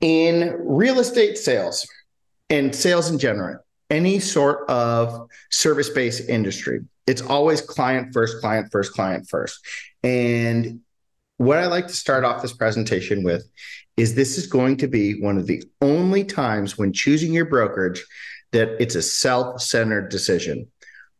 In real estate sales and sales in general, any sort of service-based industry, it's always client first, client first, client first. And what I like to start off this presentation with is this is going to be one of the only times when choosing your brokerage that it's a self-centered decision.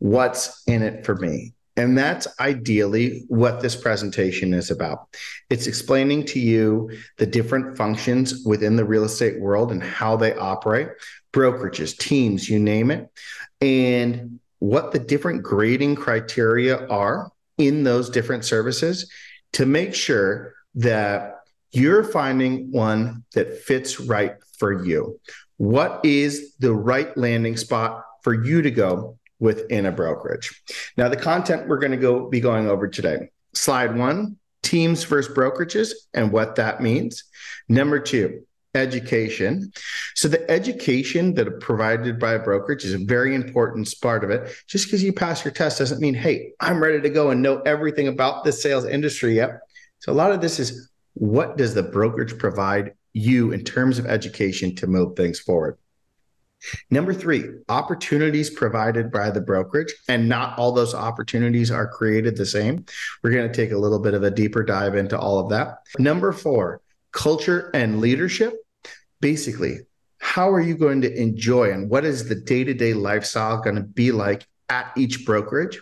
What's in it for me? And that's ideally what this presentation is about. It's explaining to you the different functions within the real estate world and how they operate, brokerages, teams, you name it, and what the different grading criteria are in those different services to make sure that you're finding one that fits right for you. What is the right landing spot for you to go within a brokerage? Now, the content we're going to be going over today. Slide 1, teams versus brokerages and what that means. Number 2, education. So the education that are provided by a brokerage is a very important part of it. Just because you pass your test doesn't mean, hey, I'm ready to go and know everything about the sales industry yet. So a lot of this is, what does the brokerage provide you in terms of education to move things forward? Number 3, opportunities provided by the brokerage, and not all those opportunities are created the same. We're going to take a little bit of a deeper dive into all of that. Number 4, culture and leadership. Basically, how are you going to enjoy and what is the day-to-day lifestyle going to be like at each brokerage?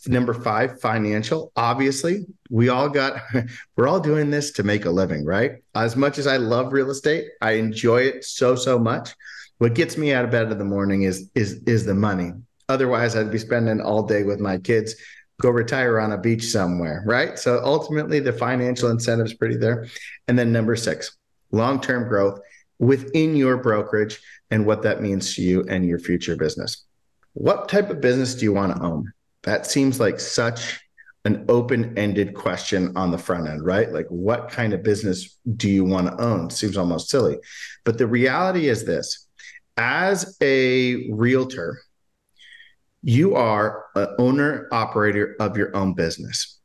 Number 5, financial. Obviously, we're all doing this to make a living, right? As much as I love real estate, I enjoy it so much. What gets me out of bed in the morning is the money. Otherwise, I'd be spending all day with my kids, go retire on a beach somewhere, right? So ultimately, the financial incentive is pretty there. And then number 6, long-term growth within your brokerage and what that means to you and your future business. What type of business do you want to own? That seems like such an open-ended question on the front end, right? Like, what kind of business do you want to own? Seems almost silly. But the reality is this. As a realtor, you are an owner operator of your own business.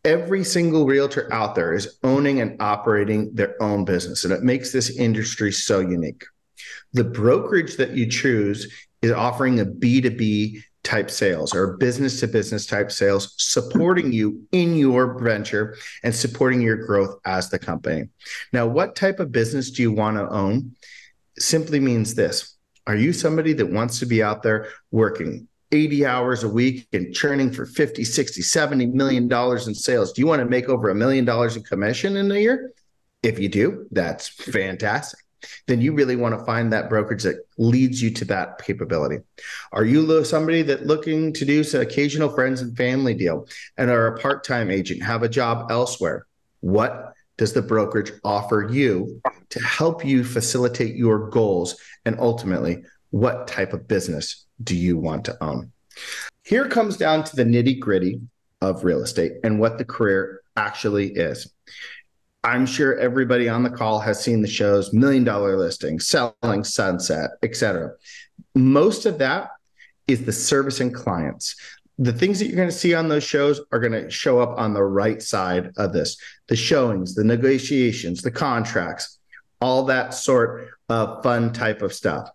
Every single realtor out there is owning and operating their own business, and it makes this industry so unique. The brokerage that you choose is offering a B2B type sales or business to business type sales, supporting you in your venture and supporting your growth as the company. Now, what type of business do you want to own? Simply means this. Are you somebody that wants to be out there working 80 hours a week and churning for 50, 60, 70 million dollars in sales? Do you want to make over $1 million in commission in a year? If you do, that's fantastic. Then you really want to find that brokerage that leads you to that capability. Are you somebody that looking to do some occasional friends and family deal and are a part-time agent, have a job elsewhere? What does the brokerage offer you to help you facilitate your goals? And ultimately, what type of business do you want to own? Here comes down to the nitty-gritty of real estate and what the career actually is. I'm sure everybody on the call has seen the shows $1 Million Listing, Selling Sunset, etc. Most of that is the servicing clients. The things that you're going to see on those shows are going to show up on the right side of this. The showings, the negotiations, the contracts, all that sort of fun type of stuff.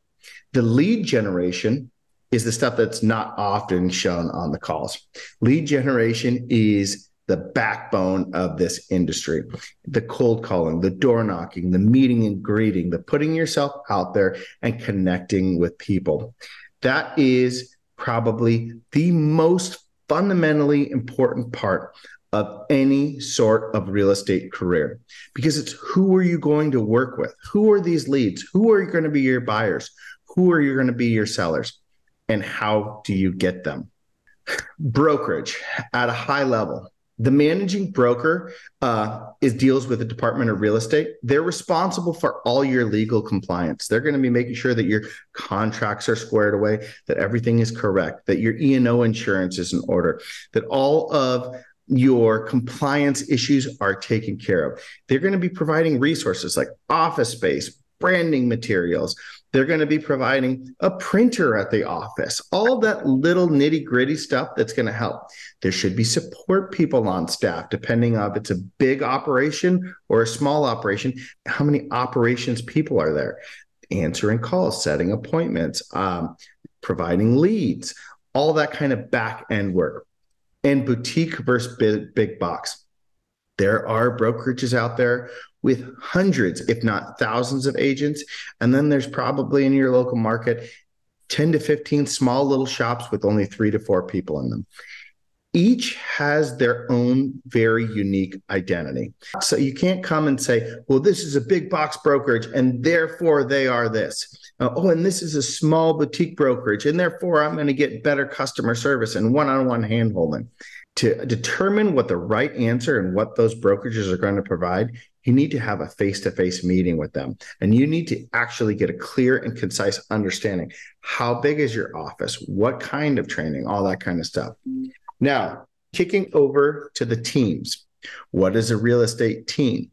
The lead generation is the stuff that's not often shown on the calls. Lead generation is the backbone of this industry. The cold calling, the door knocking, the meeting and greeting, the putting yourself out there and connecting with people. That is probably the most fundamentally important part of any sort of real estate career, because it's who are you going to work with? Who are these leads? Who are going to be your buyers? Who are you going to be your sellers? And how do you get them? Brokerage at a high level. The managing broker deals with the Department of Real Estate. They're responsible for all your legal compliance. They're going to be making sure that your contracts are squared away, that everything is correct, that your E&O insurance is in order, that all of your compliance issues are taken care of. They're going to be providing resources like office space, branding materials. They're going to be providing a printer at the office, all that little nitty gritty stuff that's going to help. There should be support people on staff, depending on if it's a big operation or a small operation. How many operations people are there? Answering calls, setting appointments, providing leads, all that kind of back end work. And boutique versus big box. There are brokerages out there with hundreds, if not thousands of agents. And then there's probably in your local market 10 to 15 small little shops with only 3 to 4 people in them. Each has their own very unique identity. So you can't come and say, well, this is a big box brokerage and therefore they are this. And this is a small boutique brokerage and therefore I'm going to get better customer service and one-on-one handholding. To determine what the right answer and what those brokerages are going to provide, you need to have a face-to-face meeting with them. And you need to actually get a clear and concise understanding. How big is your office? What kind of training? All that kind of stuff. Now, kicking over to the teams. What is a real estate team?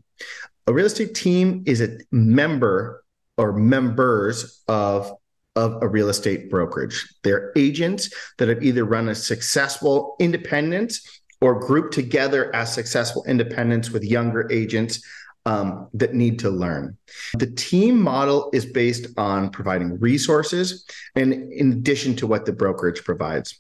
A real estate team is a member or members of a real estate brokerage. They're agents that have either run a successful independent or grouped together as successful independents with younger agents that need to learn. The team model is based on providing resources and in addition to what the brokerage provides.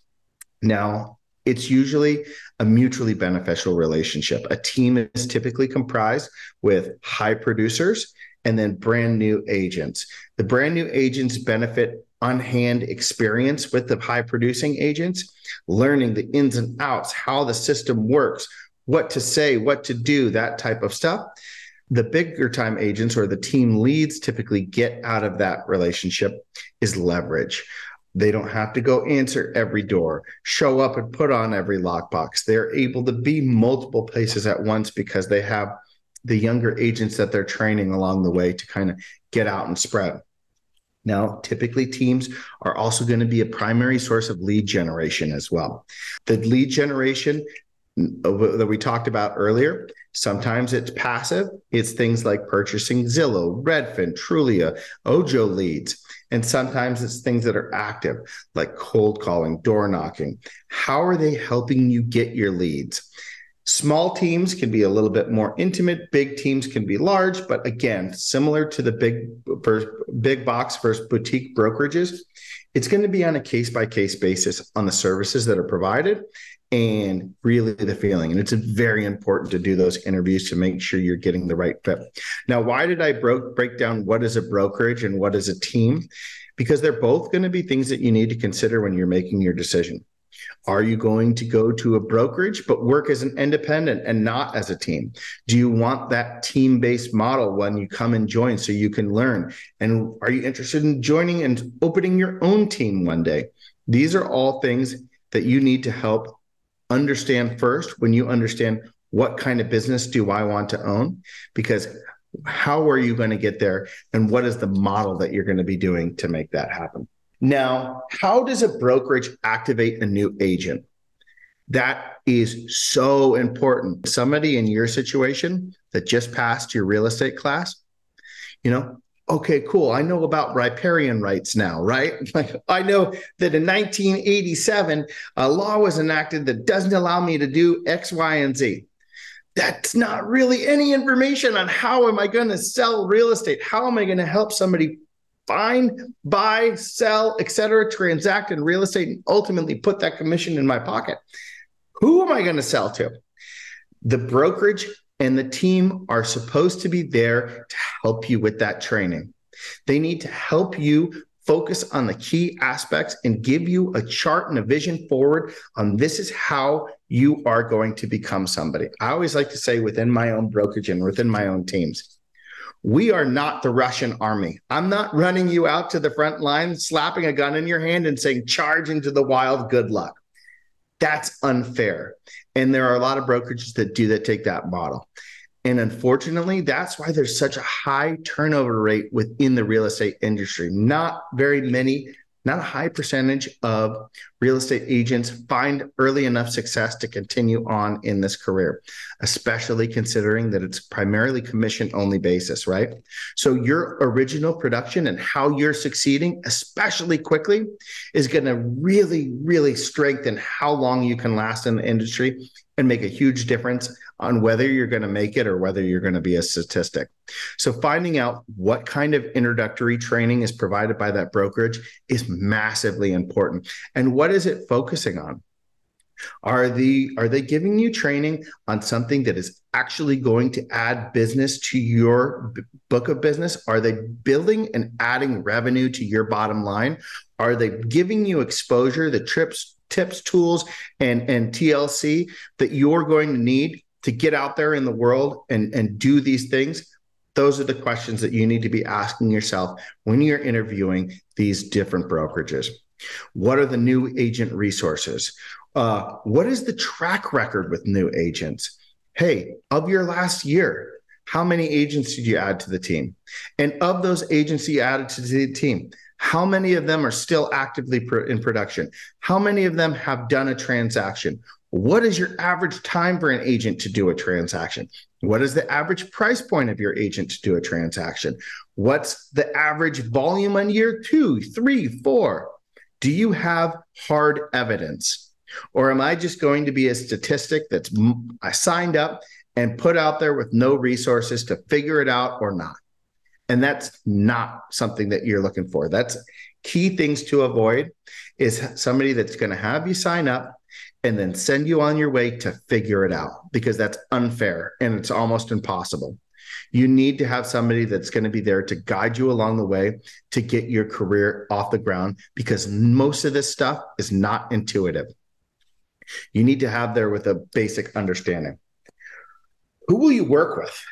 Now, it's usually a mutually beneficial relationship. A team is typically comprised with high producers and then brand new agents. The brand new agents benefit on-hand experience with the high producing agents, learning the ins and outs, how the system works, what to say, what to do, that type of stuff. The bigger time agents or the team leads typically get out of that relationship is leverage. They don't have to go answer every door, show up and put on every lockbox. They're able to be multiple places at once because they have the younger agents that they're training along the way to kind of get out and spread. Now, typically teams are also going to be a primary source of lead generation as well. The lead generation that we talked about earlier, sometimes it's passive. It's things like purchasing Zillow, Redfin, Trulia, Ojo leads. And sometimes it's things that are active, like cold calling, door knocking. How are they helping you get your leads? Small teams can be a little bit more intimate. Big teams can be large, but again, similar to the big box versus boutique brokerages, it's going to be on a case-by-case basis on the services that are provided and really the feeling. And it's very important to do those interviews to make sure you're getting the right fit. Now, why did I break down what is a brokerage and what is a team? Because they're both going to be things that you need to consider when you're making your decision. Are you going to go to a brokerage but work as an independent and not as a team? Do you want that team-based model when you come and join so you can learn? And are you interested in joining and opening your own team one day? These are all things that you need to help understand first when you understand what kind of business do I want to own? Because how are you going to get there? And what is the model that you're going to be doing to make that happen? Now, how does a brokerage activate a new agent? That is so important. Somebody in your situation that just passed your real estate class, okay, cool. I know about riparian rights now, right? Like I know that in 1987, a law was enacted that doesn't allow me to do X, Y, and Z. That's not really any information on how am I going to sell real estate? How am I going to help somebody find, buy, sell, et cetera, transact in real estate, and ultimately put that commission in my pocket? Who am I going to sell to? The brokerage and the team are supposed to be there to help you with that training. They need to help you focus on the key aspects and give you a chart and a vision forward on this is how you are going to become somebody. I always like to say within my own brokerage and within my own teams, we are not the Russian army. I'm not running you out to the front line, slapping a gun in your hand and saying, charge into the wild, good luck. That's unfair. And there are a lot of brokerages that do that, take that model. And unfortunately, that's why there's such a high turnover rate within the real estate industry. Not very many not a high percentage of real estate agents find early enough success to continue on in this career, especially considering that it's primarily commission only basis, right? So your original production and how you're succeeding, especially quickly, is going to really, really strengthen how long you can last in the industry and make a huge difference on whether you're going to make it or whether you're going to be a statistic. So finding out what kind of introductory training is provided by that brokerage is massively important. And what is it focusing on? Are they giving you training on something that is actually going to add business to your book of business? Are they building and adding revenue to your bottom line? Are they giving you exposure, the tips, tools, and TLC that you're going to need to get out there in the world and do these things? Those are the questions that you need to be asking yourself when you're interviewing these different brokerages. What are the new agent resources? What is the track record with new agents? Hey, of your last year, how many agents did you add to the team? And of those agents you added to the team, how many of them are still actively in production? How many of them have done a transaction? What is your average time for an agent to do a transaction? What is the average price point of your agent to do a transaction? What's the average volume on year 2, 3, 4? Do you have hard evidence? Or am I just going to be a statistic that's I signed up and put out there with no resources to figure it out or not? And that's not something that you're looking for. That's key things to avoid, is somebody that's going to have you sign up and then send you on your way to figure it out, because that's unfair and it's almost impossible. You need to have somebody that's going to be there to guide you along the way to get your career off the ground, because most of this stuff is not intuitive. You need to have there with a basic understanding. Who will you work with?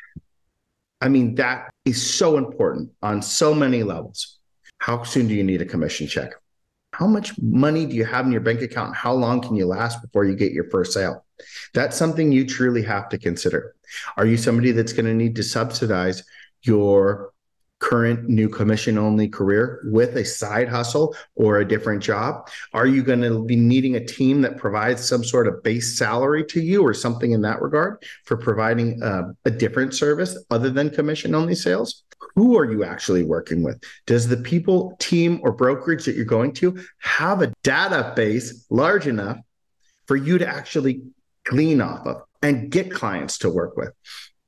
I mean, that is so important on so many levels. How soon do you need a commission check? How much money do you have in your bank account? How long can you last before you get your first sale? That's something you truly have to consider. Are you somebody that's going to need to subsidize your current new commission only career with a side hustle or a different job? Are you going to be needing a team that provides some sort of base salary to you or something in that regard for providing a different service other than commission only sales? Who are you actually working with? Does the people, team, or brokerage that you're going to have a database large enough for you to actually glean off of and get clients to work with?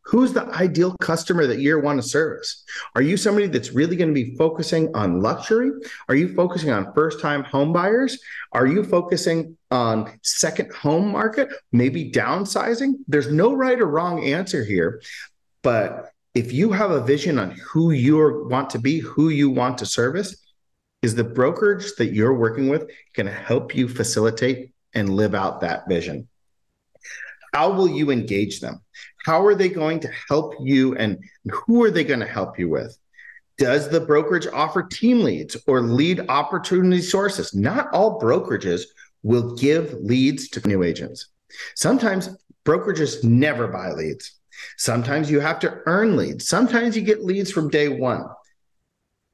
Who's the ideal customer that you want to service? Are you somebody that's really going to be focusing on luxury? Are you focusing on first-time home buyers? Are you focusing on second home market, maybe downsizing? There's no right or wrong answer here, but if you have a vision on who you want to be, who you want to service, is the brokerage that you're working with going to help you facilitate and live out that vision? How will you engage them? How are they going to help you, and who are they going to help you with? Does the brokerage offer team leads or lead opportunity sources? Not all brokerages will give leads to new agents. Sometimes brokerages never buy leads. Sometimes you have to earn leads. Sometimes you get leads from day one.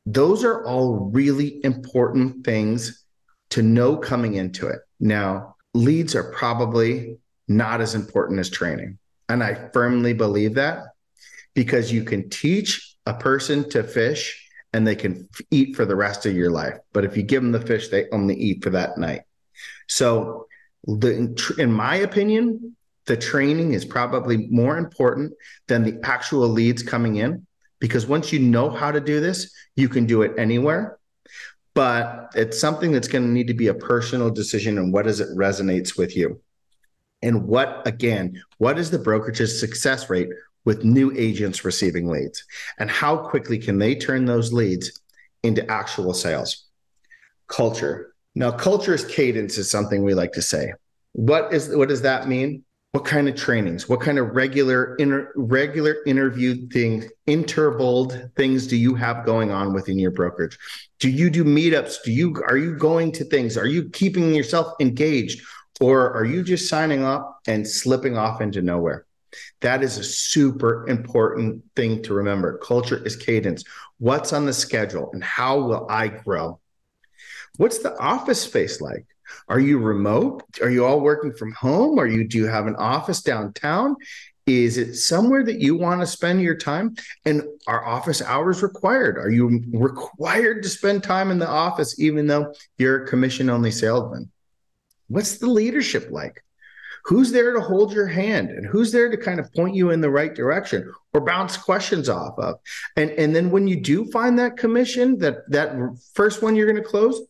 Those are all really important things to know coming into it. Now, leads are probably not as important as training. And I firmly believe that, because you can teach a person to fish and they can eat for the rest of your life. But if you give them the fish, they only eat for that night. So in my opinion, the training is probably more important than the actual leads coming in, because once you know how to do this, you can do it anywhere. But it's something that's going to need to be a personal decision, and what does it resonates with you? And what is the brokerage's success rate with new agents receiving leads? And how quickly can they turn those leads into actual sales? Culture. Now, culture is cadence is something we like to say. What does that mean? What kind of trainings? What kind of regular interview things, intervaled things do you have going on within your brokerage? Do you do meetups? Are you going to things? Are you keeping yourself engaged? Or are you just signing up and slipping off into nowhere? That is a super important thing to remember. Culture is cadence. What's on the schedule and how will I grow? What's the office space like? Are you remote? Are you all working from home? Do you have an office downtown? Is it somewhere that you want to spend your time? And are office hours required? Are you required to spend time in the office even though you're a commission only salesman? What's the leadership like? Who's there to hold your hand, and who's there to kind of point you in the right direction or bounce questions off of? And then when you do find that commission, that first one you're going to close,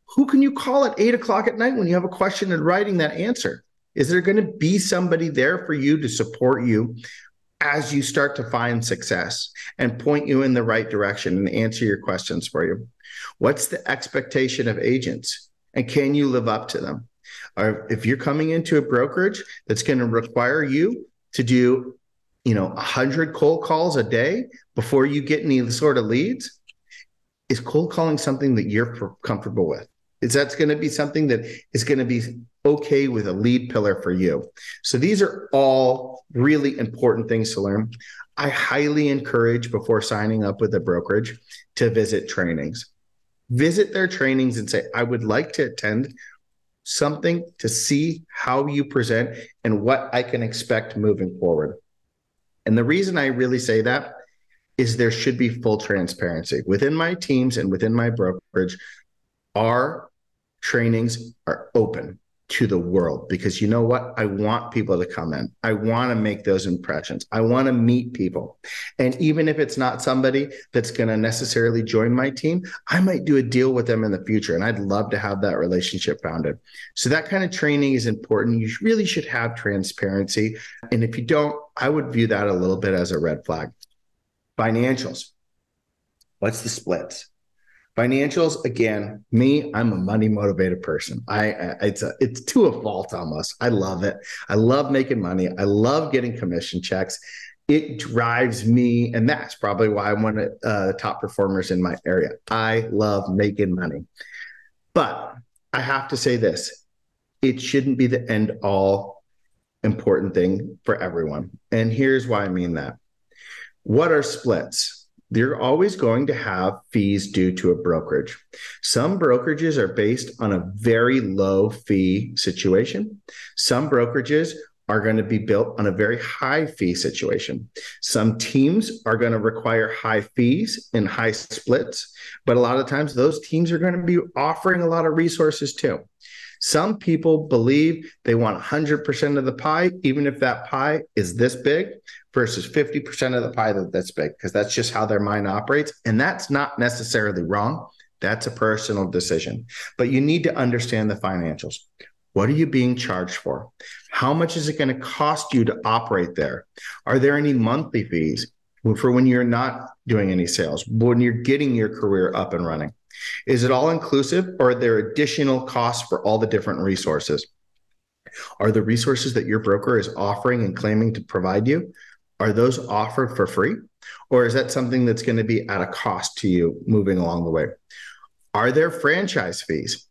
who can you call at 8 o'clock at night when you have a question and writing that answer? Is there going to be somebody there for you to support you as you start to find success and point you in the right direction and answer your questions for you? What's the expectation of agents, and can you live up to them? Or if you're coming into a brokerage that's going to require you to do, 100 cold calls a day before you get any sort of leads, is cold calling something that you're comfortable with? Is that going to be something that is going to be okay with a lead pillar for you? So these are all really important things to learn. I highly encourage, before signing up with a brokerage, to visit trainings. Visit their trainings and say, I would like to attend something to see how you present and what I can expect moving forward. And the reason I really say that is there should be full transparency. Within my teams and within my brokerage, our trainings are open to the world, because you know what? I want people to come in. I want to make those impressions. I want to meet people. And even if it's not somebody that's going to necessarily join my team, I might do a deal with them in the future. And I'd love to have that relationship founded. So that kind of training is important. You really should have transparency. And if you don't, I would view that a little bit as a red flag. Financials. What's the splits? Financials, again, I'm a money motivated person. It's to a fault almost. I love it. I love making money. I love getting commission checks. It drives me, and that's probably why I'm one of the top performers in my area. I love making money. But I have to say this, it shouldn't be the end all important thing for everyone. And here's why I mean that. What are splits? They're always going to have fees due to a brokerage. Some brokerages are based on a very low fee situation. Some brokerages are going to be built on a very high fee situation. Some teams are going to require high fees and high splits, but a lot of times those teams are going to be offering a lot of resources too. Some people believe they want 100% of the pie, even if that pie is this big, versus 50% of the pie that's big, because that's just how their mind operates. And that's not necessarily wrong. That's a personal decision. But you need to understand the financials. What are you being charged for? How much is it going to cost you to operate there? Are there any monthly fees for when you're not doing any sales, when you're getting your career up and running? Is it all inclusive, or are there additional costs for all the different resources? Are the resources that your broker is offering and claiming to provide you, are those offered for free? Or is that something that's going to be at a cost to you moving along the way? Are there franchise fees?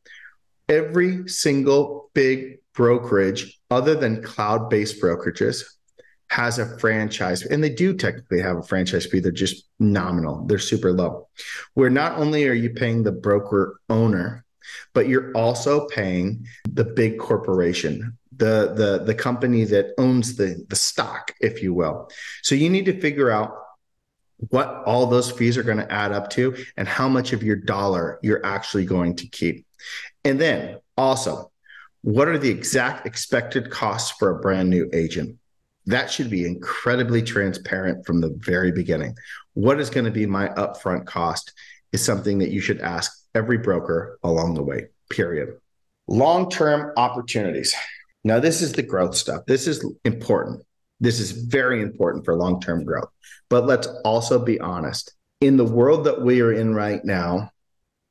Every single big brokerage, other than cloud-based brokerages, has a franchise, and they do technically have a franchise fee. They're just nominal. They're super low. Where not only are you paying the broker owner, but you're also paying the big corporation, the company that owns the stock, if you will. So you need to figure out what all those fees are going to add up to and how much of your dollar you're actually going to keep. And then also, what are the exact expected costs for a brand new agent? That should be incredibly transparent from the very beginning. What is going to be my upfront cost is something that you should ask every broker along the way, period. Long-term opportunities. Now, this is the growth stuff. This is important. This is very important for long-term growth. But let's also be honest. In the world that we are in right now,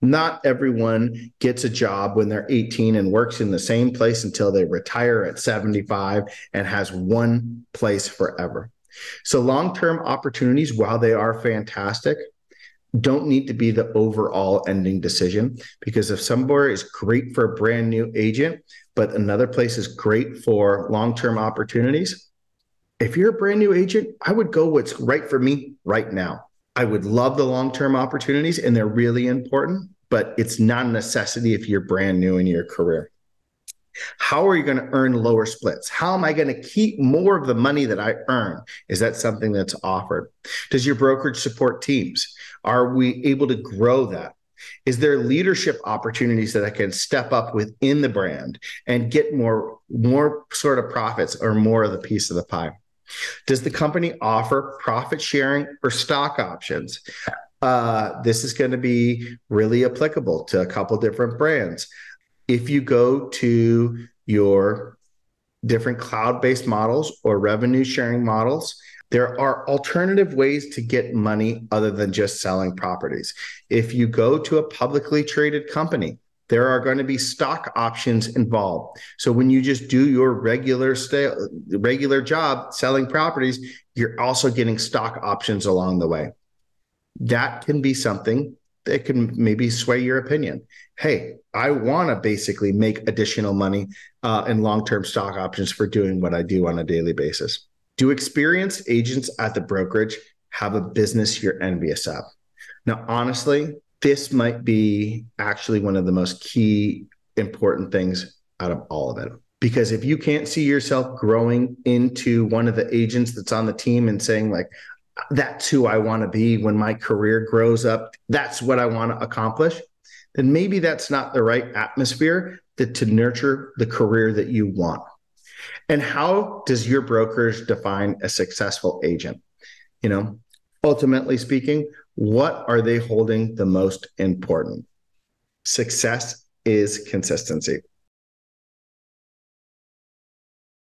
not everyone gets a job when they're 18 and works in the same place until they retire at 75 and has one place forever. So long-term opportunities, while they are fantastic, don't need to be the overall ending decision, because if somewhere is great for a brand new agent, but another place is great for long-term opportunities, if you're a brand new agent, I would go what's right for me right now. I would love the long-term opportunities, and they're really important, but it's not a necessity if you're brand new in your career. How are you going to earn lower splits? How am I going to keep more of the money that I earn? Is that something that's offered? Does your brokerage support teams? Are we able to grow that? Is there leadership opportunities that I can step up within the brand and get more sort of profits or more of the piece of the pie? Does the company offer profit sharing or stock options? This is going to be really applicable to a couple different brands. If you go to your different cloud-based models or revenue sharing models, there are alternative ways to get money other than just selling properties. If you go to a publicly traded company, there are going to be stock options involved. So when you just do your regular job selling properties, you're also getting stock options along the way. That can be something that can maybe sway your opinion. Hey, I want to basically make additional money in long-term stock options for doing what I do on a daily basis. Do experienced agents at the brokerage have a business you're envious of? Now, honestly, this might be actually one of the most key important things out of all of it. Because if you can't see yourself growing into one of the agents that's on the team and saying like, that's who I want to be when my career grows up, that's what I want to accomplish, then maybe that's not the right atmosphere to nurture the career that you want. And how does your brokerage define a successful agent? Ultimately speaking, what are they holding the most important? Success is consistency.